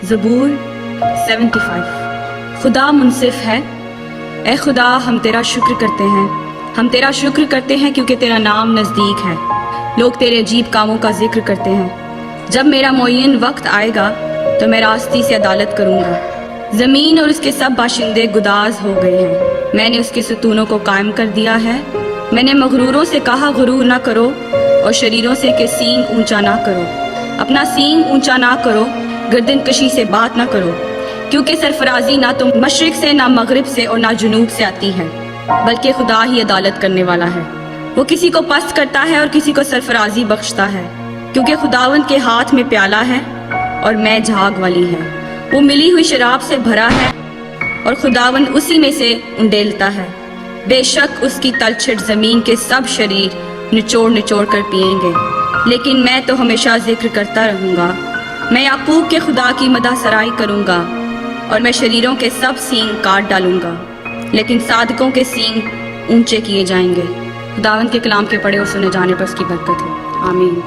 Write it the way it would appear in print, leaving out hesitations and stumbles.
زبور 75۔ خدا منصف ہے، اے خدا ہم تیرا شکر کرتے ہیں، ہم تیرا شکر کرتے ہیں کیونکہ تیرا نام نزدیک ہے۔ لوگ تیرے عجیب کاموں کا ذکر کرتے ہیں۔ جب میرا معین وقت آئے گا تو میں راستی سے عدالت کروں گا۔ زمین اور اس کے سب باشندے گداز ہو گئے ہیں، میں نے اس کے ستونوں کو قائم کر دیا ہے۔ میں نے مغروروں سے کہا غرور نہ کرو، اور شریروں سے کہ سینگ اونچا نہ کرو۔ اپنا سینگ اونچا نہ کرو، گردن کشی سے بات نہ کرو، کیونکہ سرفرازی نہ تو مشرق سے، نہ مغرب سے، اور نہ جنوب سے آتی ہے، بلکہ خدا ہی عدالت کرنے والا ہے۔ وہ کسی کو پست کرتا ہے اور کسی کو سرفرازی بخشتا ہے، کیونکہ خداوند کے ہاتھ میں پیالہ ہے اور میں جھاگ والی ہے۔ وہ ملی ہوئی شراب سے بھرا ہے اور خداوند اسی میں سے انڈیلتا ہے۔ بے شک اس کی تلچھٹ زمین کے سب شریر نچوڑ نچوڑ کر پئیں گے، لیکن میں تو ہمیشہ ذکر کرتا رہوں گا۔ میں یعقوب کے خدا کی مدح سرائی کروں گا، اور میں شریروں کے سب سینگ کاٹ ڈالوں گا، لیکن صادقوں کے سینگ اونچے کیے جائیں گے۔ خداوند کے کلام کے پڑھے اور سنے جانے پر اس کی برکت ہو، آمین۔